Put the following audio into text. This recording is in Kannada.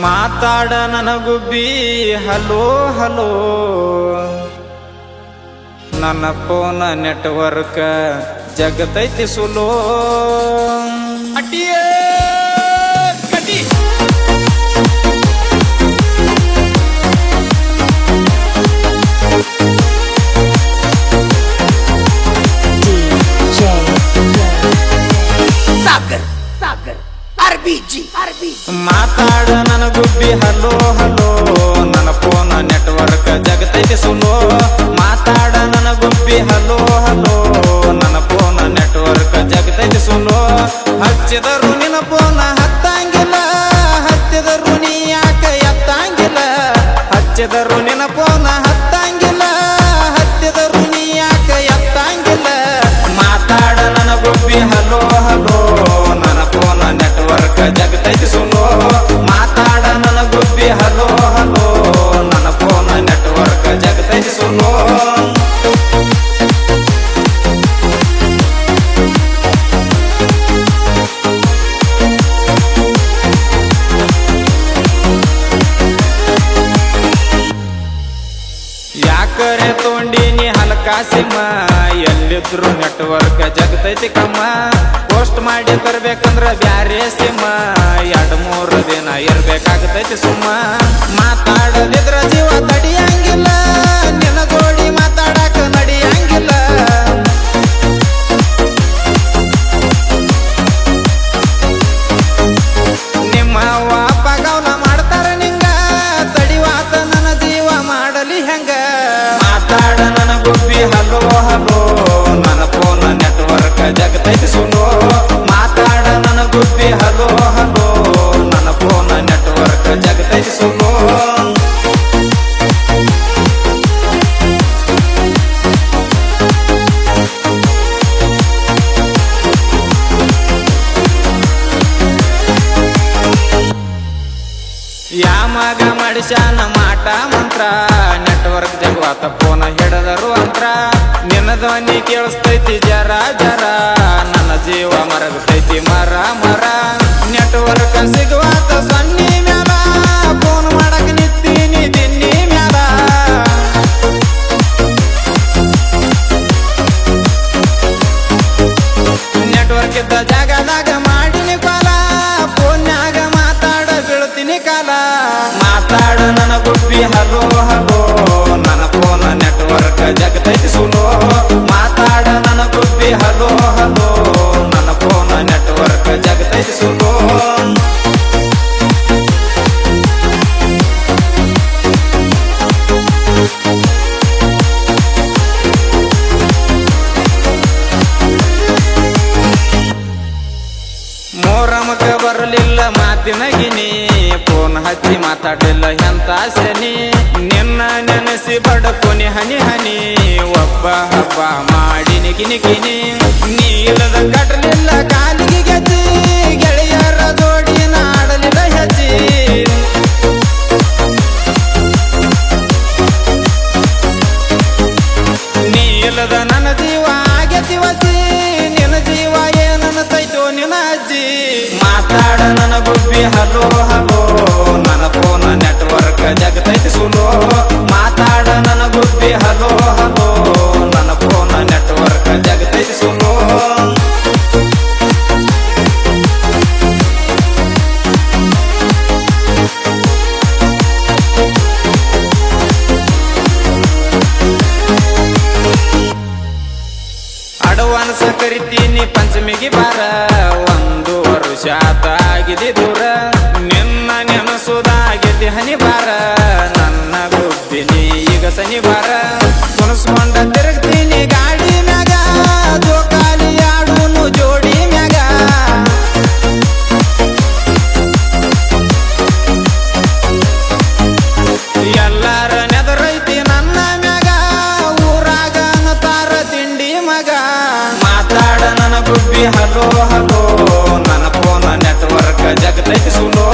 ಮಾತಾಡ ನನಗುಬ್ಬಿ ಹಲೋ ಹಲೋ ನನ್ನ ಫೋನ್ ನೆಟ್ವರ್ಕ್ ಜಗತೈತಿ ಸುಲೋ ಅಡ್ಡಿಯೇ ಕಟಿ ಮಾತಾಡ ನನಗುಬ್ಬಿ ಹಲೋ ಹಲೋ ನನ್ನ ಫೋನ್ ನೆಟ್ವರ್ಕ್ ಜಗತೈತಿ ಸುಲೋ ಮಾತಾಡ ನನಗುಬ್ಬಿ ಹಲೋ ಹಲೋ ನನ್ನ ಫೋನ್ ನೆಟ್ವರ್ಕ್ ಜಗತೈತಿ ಸುಲೋ ಹಚ್ಚಿದರು ನಿನ್ನ ಫೋನ್ ಹತ್ತಂಗಿಲ್ಲ ಹತ್ತಿದರು ನೀ ಯಾಕ ಎತ್ತಂಗಿಲ್ಲ ಹಚ್ಚಿದರು ನಿನ್ನ ಫೋನ್ ಹತ್ತಂಗಿಲ್ಲ ಹತ್ತಿದರು ನೀ ಯಾಕ ಎತ್ತಂಗಿಲ್ಲ ಮಾತಾಡ ನನಗುಬ್ಬಿ ಹಲೋ ಹಲೋ ನನ್ನ ಫೋನ್ ನೆಟ್ವರ್ಕ್ ಜಗತೈತಿ ಸುಲೋ ಮಾತಾಡ ನನಗುಬ್ಬಿ ಹಲೋ ಹಲೋ ನನ್ನ ಫೋನ್ ನೆಟ್ವರ್ಕ್ ಜಗತೈತಿ ಸುಲೋ ಯಾಕರೆ ತೊಂಡಿನಿ ಹಲಕಾಸಿಮ್ಮ ಎಲ್ಲಿದ್ರು ನೆಟ್ವರ್ಕ್ ಜಗತೈತಿ ಕಮ್ಮ ಪೋಸ್ಟ್ ಮಾಡಿ ತರ್ಬೇಕಂದ್ರ ಬ್ಯಾರೆ ಸಿಮ್ಮ 2-3 ದಿನ ಇರ್ಬೇಕಾಗತೈತಿ ಸುಮ್ಮ ಮಾತಾಡದಿದ್ರ ಜೀವ ತಡಿಯಂಗಿಲ್ಲ ನಿನ್ನ ಜೋಡಿ ಮಾತಾಡಕ ನಡಿಯಂಗಿಲ್ಲ ನಿಮ್ಮ ವಾಪ ಗೌಲ ಮಾಡ್ತಾರ ನಿಂಗ ತಡಿವಾತ ನನ್ನ ಜೀವ ಮಾಡಲಿ ಹೆಂಗ ಮಾತಾಡ ನನಗುಬ್ಬಿ ಹಲೋ ಹಲೋ ನನ್ನ ಫೋನ್ ನೆಟ್ವರ್ಕ್ ಜಗತೈತಿ ಸುಲೋ ಮಾತಾಡ ನನಗುಬ್ಬಿ ಹಲೋ ಹಲೋ ನನ್ನ ಫೋನ್ ನೆಟ್ವರ್ಕ್ ಜಗತೈತಿ ಸುಲೋ ಯಾಮಗ ಮಡಿಸ್ಯಾನ ಮಾಟ ಮಂತ್ರ ನೆಟ್ವರ್ಕ್ ಜಗವಾತ ಫೋನ್ ಹಿಡದರು ಅಂತ್ರ ನಿನ್ನ ಧ್ವನಿ ಕೇಳಿಸ್ತೈತಿ ಜರ ಜರ ನನ್ನ ಜೀವ ಮರಗತೈತಿ ಮರ ಮರ ನೆಟ್ವರ್ಕ್ ಸಿಗುವಾತ ಸನ್ನಿ ಮ್ಯಾಲ ಫೋನ್ ಮಾಡಕ್ ನಿತ್ತೀನಿ ದಿನ್ನಿ ಮ್ಯಾಲ ನೆಟ್ವರ್ಕ್ ಇದ್ದ ಜಾಗದಾಗ ಮಾಡಿನಿ ಕಾಲ ಫೋನ್ಯಾಗ ಮಾತಾಡ ಬೀಳ್ತೀನಿ ಕಾಲ ಮಾತಾಡ ನನಗುಬ್ಬಿ ಹಲೋ ಹಲೋ ನನ್ನ ಫೋನ್ ನೆಟ್ವರ್ಕ್ ಜಗತೈತಿ ಸುಲೋ ಮಾತಾಡ ನನಗುಬ್ಬಿ ಹಲೋ ಹಲೋ ನನ್ನ ಫೋನ್ ನೆಟ್ವರ್ಕ್ ಜಗತೈತಿ ಸುಲೋ ಮೋರಮಕ ಬರಲಿಲ್ಲ ಮಾತಿನ ಗಿನಿ ಫೋನ್ ಹಚ್ಚಿ ಮಾತಾಡಲಿಲ್ಲ ಎಂತ ಶನಿ ನಿನ್ನ ನೆನೆಸಿ ಬಡಕೊನಿ ಹನಿ ಹನಿ ಒಬ್ಬ ಹಬ್ಬ ಮಾಡಿನಿ ಕಿನಿ ಕಿನಿ ನೀ ಇಲ್ಲದ ಕಟ್ಟಲಿಲ್ಲ ಕಾಲಿಗೆ ಗೆಜ್ಜಿ ಗೆಳೆಯರ ಜೋಡಿ ನಾಡಲಿಲ್ಲ ಹೆಜ್ಜಿ ನೀ ಇಲ್ಲದ ನನ್ನ ಜೀವ ಆಗತಿ ವಜ್ಜಿ ನಿನ್ನ ಜೀವ ಏನನ್ನ ತೈತೋ ನಿನ್ನ ಅಜ್ಜಿ ಮಾತಾಡ ನನಗುಬ್ಬಿ ಹಲೋ ಹಲೋ ನನ್ನ ಫೋನ್ ನೆಟ್ವರ್ಕ್ ಜಗತೈತಿ ಸುಲೋ ಮಾತಾಡ ನನಗುಬ್ಬಿ ಹಲೋ ಹಲೋ ನನ್ನ ಫೋನ್ ನೆಟ್ವರ್ಕ್ ಜಗತೈತಿ ಸುಲೋ ಅಡ್ವಾನ್ಸ್ ಕರಿತೀನಿ ಪಂಚಮಿಗೆ ಬಾರ 1 ವರ್ಷ ಆಗಿದೆ ದೂರ ನಿನ್ನ ನೆನಸುದಾಗಿದೆ ಹನಿ ಬಾರ ನನ್ನ ಗುಬ್ಬಿನಿ ಈಗ ಸನಿ ಬಾರ ಕುಣಿಸ್ಕೊಂಡ ತಿರುಗ್ತೀನಿ ಗಾಡಿ ಮ್ಯಾಗ ಜೋಕಾಲಿ ಆಡುನು ಜೋಡಿ ಮ್ಯಾಗ ಎಲ್ಲಾರ ನೆದರೈತಿ ನನ್ನ ಮ್ಯಾಗ ಊರಾಗ ಅನ್ನತಾರ ತಿಂಡಿ ಮಗ ಮಾತಾಡ ನನಗುಬ್ಬಿ ಹಲೋ ಹಲೋ ನನ್ನ ಫೋನ್ ನೆಟ್ವರ್ಕ್ ಜಗತೈತಿ ಸುಲೋ